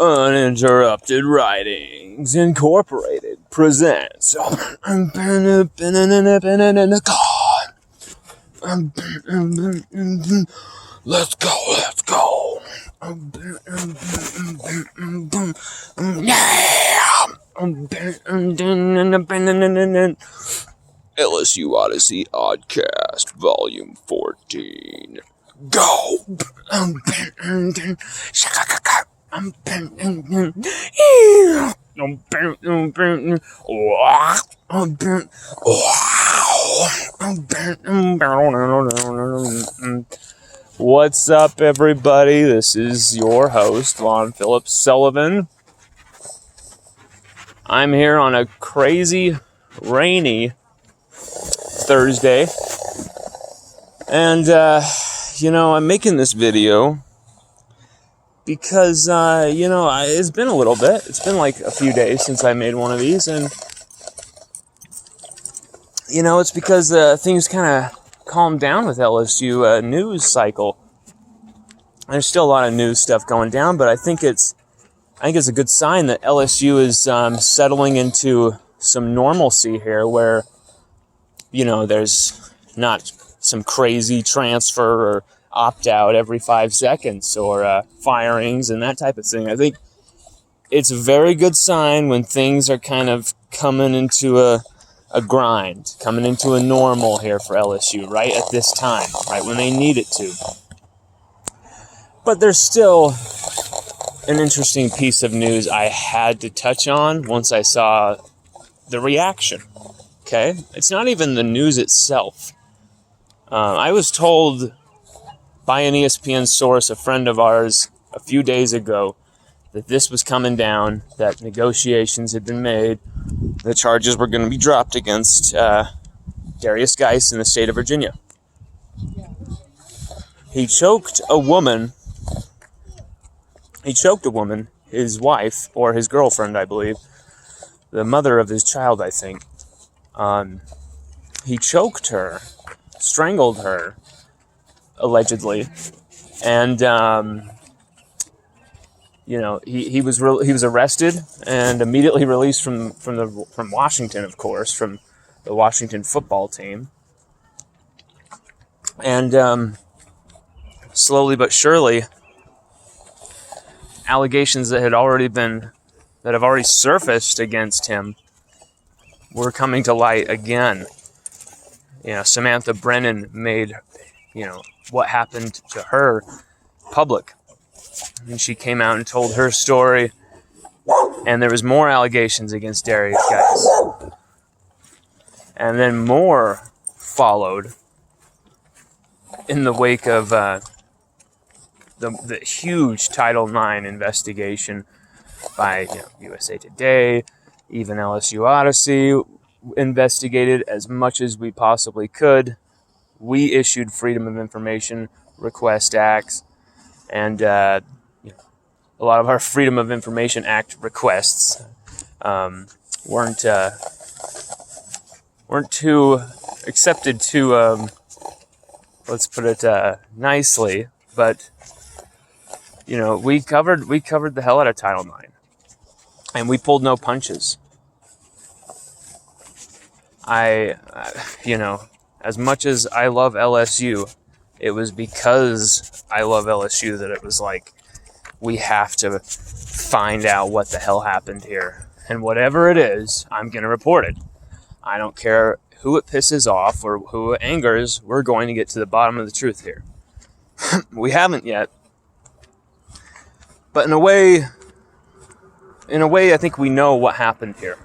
Uninterrupted Writings Incorporated presents Let's go. Yeah. LSU Odyssey Oddcast Volume 14. Go. What's up, everybody? This is your host, Lon Phillips Sullivan. I'm here on a crazy, rainy Thursday. And, I'm making this video because, it's been a little bit. It's been like a few days since I made one of these. And, it's because things kind of calmed down with LSU news cycle. There's still a lot of news stuff going down, but I think it's a good sign that LSU is settling into some normalcy here where, there's not some crazy transfer or opt-out every 5 seconds or firings and that type of thing. I think it's a very good sign when things are kind of coming into a grind, coming into a normal here for LSU right at this time, right when they need it to. But there's still an interesting piece of news I had to touch on once I saw the reaction, okay? It's not even the news itself. I was told by an ESPN source, a friend of ours, a few days ago, that this was coming down, that negotiations had been made, the charges were going to be dropped against Derrius Guice in the state of Virginia. He choked a woman, his wife, or his girlfriend, I believe, the mother of his child, I think. He choked her, strangled her, allegedly, and he was arrested and immediately released from Washington, of course, from the Washington football team. And slowly but surely, allegations that have already surfaced against him were coming to light again. Samantha Brennan made, what happened to her public. And she came out and told her story. And there was more allegations against Derrius Guice. And then more followed in the wake of the huge Title IX investigation by USA Today, even LSU Odyssey investigated as much as we possibly could. We issued Freedom of Information Request Acts, and a lot of our Freedom of Information Act requests weren't too accepted to, let's put it nicely, but we covered the hell out of Title IX, and we pulled no punches. As much as I love LSU, it was because I love LSU that it was like, we have to find out what the hell happened here. And whatever it is, I'm going to report it. I don't care who it pisses off or who it angers, we're going to get to the bottom of the truth here. We haven't yet. But in a way, I think we know what happened here.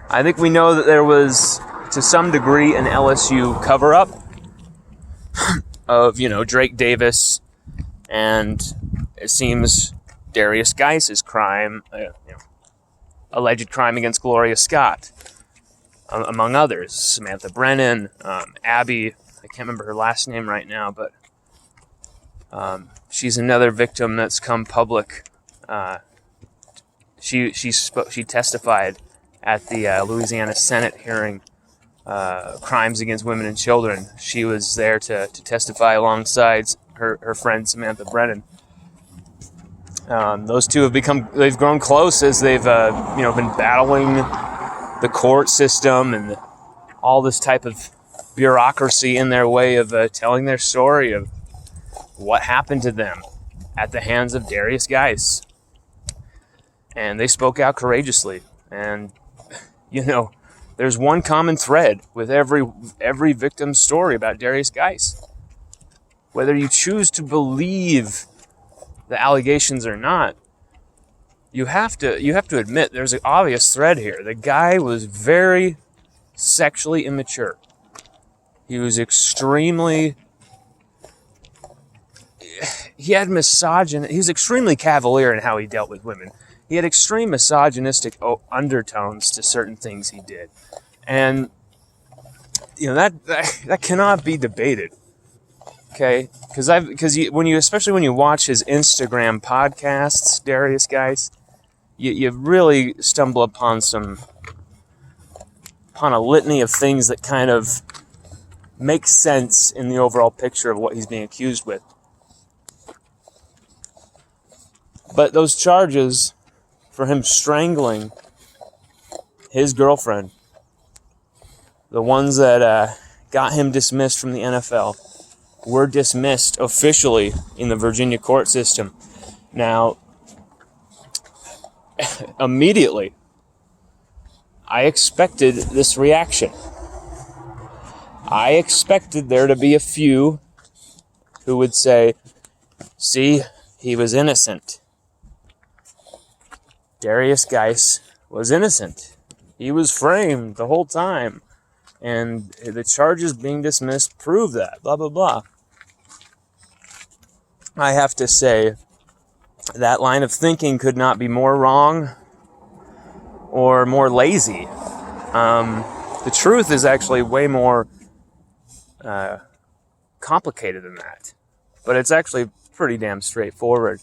I think we know that there was, to some degree, an LSU cover-up of, Drake Davis and, it seems, Derrius Guice's crime, alleged crime against Gloria Scott, among others. Samantha Brennan, Abby, I can't remember her last name right now, but she's another victim that's come public. She testified at the Louisiana Senate hearing, crimes against women and children. She was there to testify alongside her friend Samantha Brennan. Those two they've grown close as they've been battling the court system and all this type of bureaucracy in their way of telling their story of what happened to them at the hands of Derrius Guice. And they spoke out courageously. And, there's one common thread with every victim's story about Derrius Guice. Whether you choose to believe the allegations or not, you have to admit there's an obvious thread here. The guy was very sexually immature. He was he was extremely cavalier in how he dealt with women. He had extreme misogynistic undertones to certain things he did. And, that cannot be debated. Okay? Especially when you watch his Instagram podcasts, Derrius Guice, you really stumble upon a litany of things that kind of make sense in the overall picture of what he's being accused with. But those charges for him strangling his girlfriend, the ones that got him dismissed from the NFL, were dismissed officially in the Virginia court system. Now, immediately, I expected this reaction. I expected there to be a few who would say, see, he was innocent. Derrius Guice was innocent. He was framed the whole time. And the charges being dismissed prove that, blah, blah, blah. I have to say, that line of thinking could not be more wrong or more lazy. The truth is actually way more complicated than that. But it's actually pretty damn straightforward.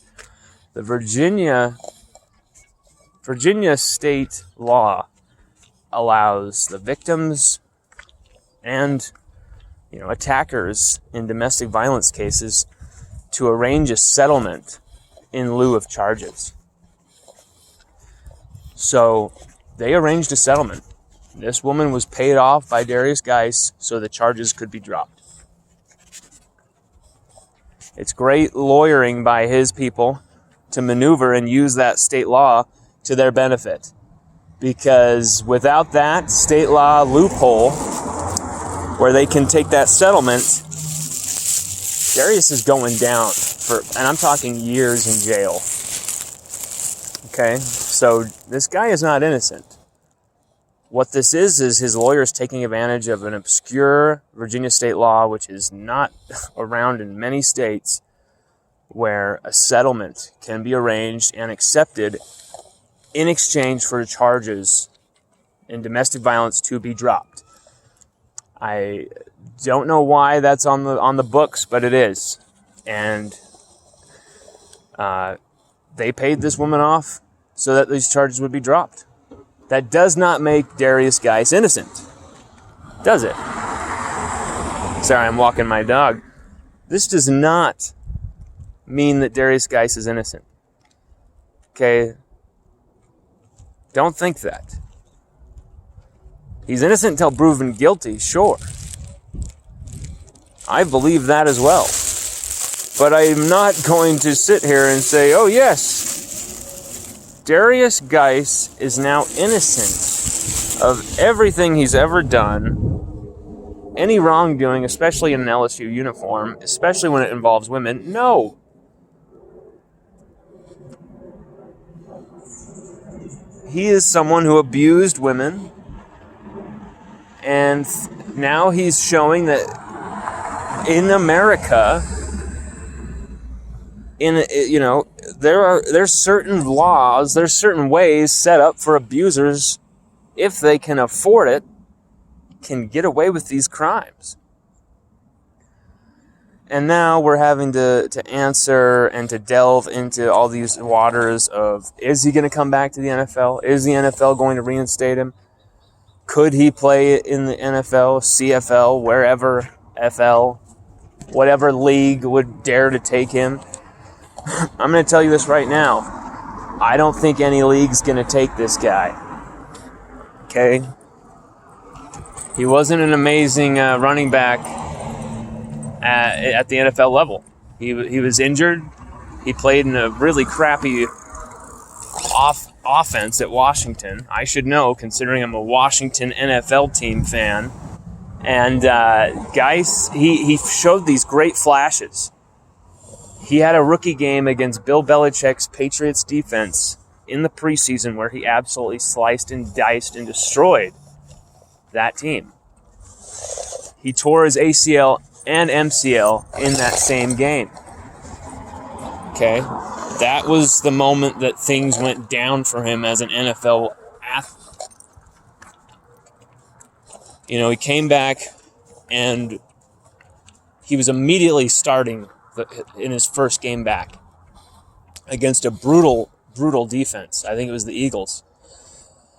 The Virginia state law allows the victims and attackers in domestic violence cases to arrange a settlement in lieu of charges. So they arranged a settlement. This woman was paid off by Derrius Guice so the charges could be dropped. It's great lawyering by his people to maneuver and use that state law to their benefit. Because without that state law loophole where they can take that settlement, Derrius is going down and I'm talking years in jail. Okay? So this guy is not innocent. What this is his lawyers taking advantage of an obscure Virginia state law, which is not around in many states, where a settlement can be arranged and accepted in exchange for charges in domestic violence to be dropped. I don't know why that's on the books, but it is. And they paid this woman off so that these charges would be dropped. That does not make Derrius Guice innocent, does it? Sorry, I'm walking my dog. This does not mean that Derrius Guice is innocent. Okay? Don't think that. He's innocent until proven guilty, sure. I believe that as well. But I'm not going to sit here and say, oh yes, Derrius Guice is now innocent of everything he's ever done, any wrongdoing, especially in an LSU uniform, especially when it involves women. No. He is someone who abused women, and now he's showing that in America, there's certain laws, there's certain ways set up for abusers, if they can afford it, can get away with these crimes. And now we're having to answer and to delve into all these waters of, is he going to come back to the NFL? Is the NFL going to reinstate him? Could he play in the NFL, CFL, wherever, FL, whatever league would dare to take him? I'm going to tell you this right now. I don't think any league's going to take this guy. Okay? He wasn't an amazing running back at the NFL level. He was injured. He played in a really crappy offense at Washington. I should know, considering I'm a Washington NFL team fan. And Guice, he showed these great flashes. He had a rookie game against Bill Belichick's Patriots defense in the preseason where he absolutely sliced and diced and destroyed that team. He tore his ACL and MCL in that same game. Okay? That was the moment that things went down for him as an NFL athlete. You know, he came back and he was immediately starting in his first game back against a brutal defense. I think it was the Eagles.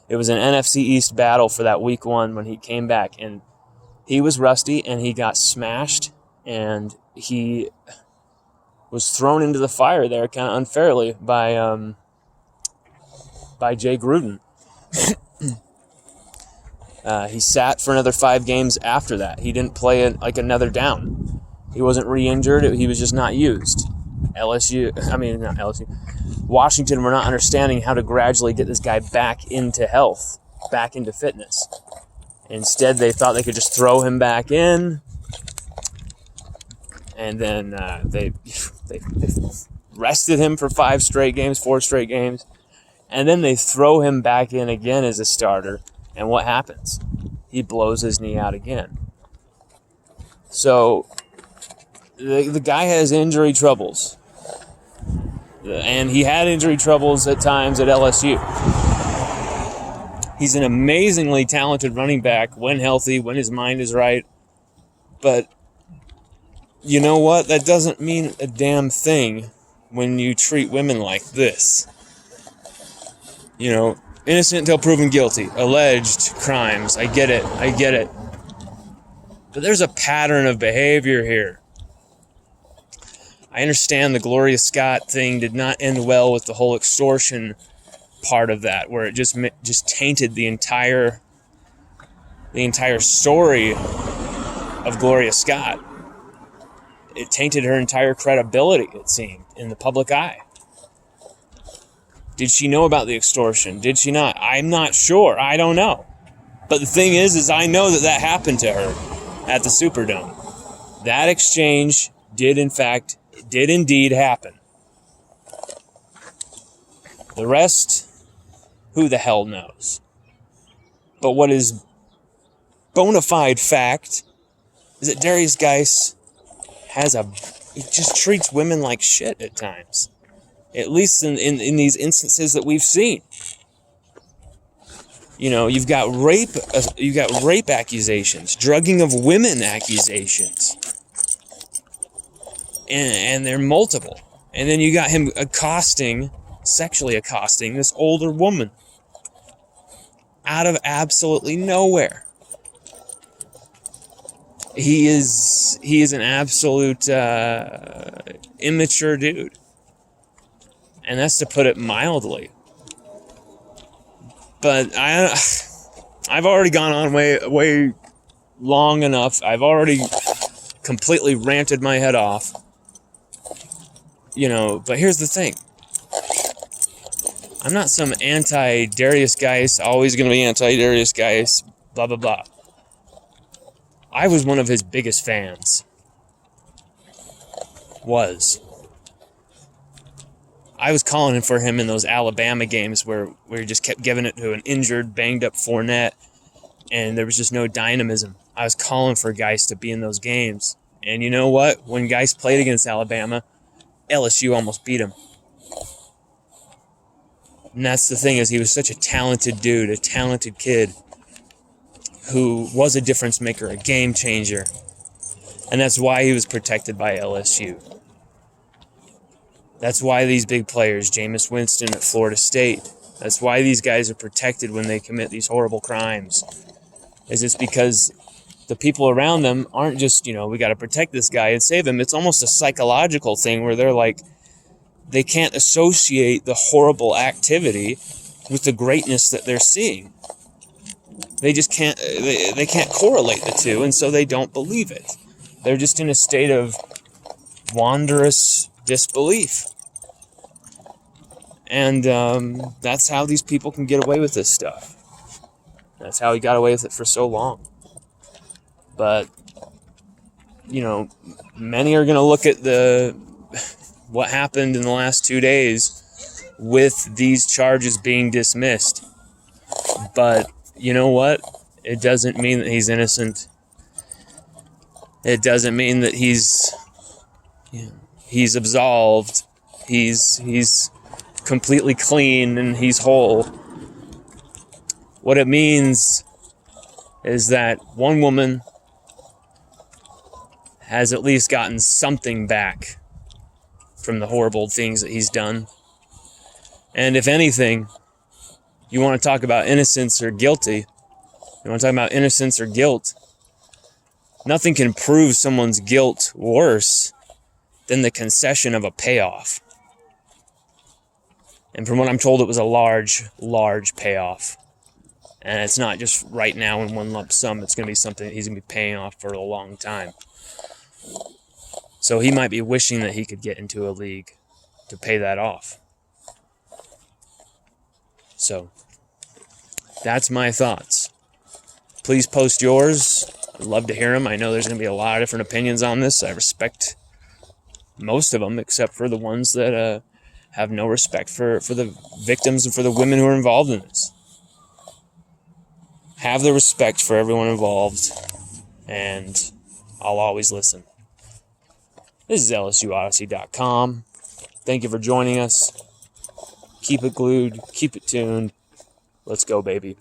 It was an NFC East battle for that week 1 when he came back, and he was rusty and he got smashed, and he was thrown into the fire there kind of unfairly by Jay Gruden. He sat for another 5 games after that. He didn't play like another down. He wasn't re-injured. He was just not used. Washington were not understanding how to gradually get this guy back into health, back into fitness. Instead, they thought they could just throw him back in, and then they rested him for 4 straight games, and then they throw him back in again as a starter, and what happens? He blows his knee out again. So the guy has injury troubles, and he had injury troubles at times at LSU. He's an amazingly talented running back when healthy, when his mind is right. But you know what? That doesn't mean a damn thing when you treat women like this. You know, innocent until proven guilty. Alleged crimes. I get it. But there's a pattern of behavior here. I understand the Gloria Scott thing did not end well with the whole extortion part of that, where it just tainted the entire story of Gloria Scott. It tainted her entire credibility, it seemed, in the public eye. Did she know about the extortion? Did she not? I'm not sure. I don't know. But the thing is I know that happened to her at the Superdome. That exchange did indeed happen. The rest, who the hell knows? But what is bona fide fact is that Derrius Guice he just treats women like shit at times. At least in these instances that we've seen. You know, you've got rape accusations, drugging of women accusations. And they're multiple. And then you got him sexually accosting this older woman out of absolutely nowhere. He is an absolute immature dude. And that's to put it mildly. But I've already gone on way long enough. I've already completely ranted my head off. You know, but here's the thing. I'm not some anti-Derrius Guice, always going to be anti-Derrius Guice, blah, blah, blah. I was one of his biggest fans. I was calling for him in those Alabama games where he just kept giving it to an injured, banged-up Fournette, and there was just no dynamism. I was calling for Guice to be in those games. And you know what? When Guice played against Alabama, LSU almost beat him. And that's the thing, is he was such a talented dude, a talented kid who was a difference maker, a game changer. And that's why he was protected by LSU. That's why these big players, Jameis Winston at Florida State, that's why these guys are protected when they commit these horrible crimes. Is it's because the people around them aren't just, we got to protect this guy and save him. It's almost a psychological thing where they're like, they can't associate the horrible activity with the greatness that they're seeing. They just can't, they can't correlate the two, and so they don't believe it. They're just in a state of wondrous disbelief. And that's how these people can get away with this stuff. That's how he got away with it for so long. But, many are going to look at what happened in the last 2 days with these charges being dismissed. But you know what? It doesn't mean that he's innocent. It doesn't mean that he's absolved. He's completely clean and he's whole. What it means is that one woman has at least gotten something back from the horrible things that he's done. And if anything, you want to talk about innocence or guilty, you want to talk about innocence or guilt, nothing can prove someone's guilt worse than the concession of a payoff. And from what I'm told, it was a large, large payoff. And it's not just right now in one lump sum. It's going to be something that he's going to be paying off for a long time. So he might be wishing that he could get into a league to pay that off. So that's my thoughts. Please post yours. I'd love to hear them. I know there's going to be a lot of different opinions on this. I respect most of them, except for the ones that have no respect for the victims and for the women who are involved in this. Have the respect for everyone involved, and I'll always listen. This is LSUODYSSEY.COM. Thank you for joining us. Keep it glued. Keep it tuned. Let's go, baby.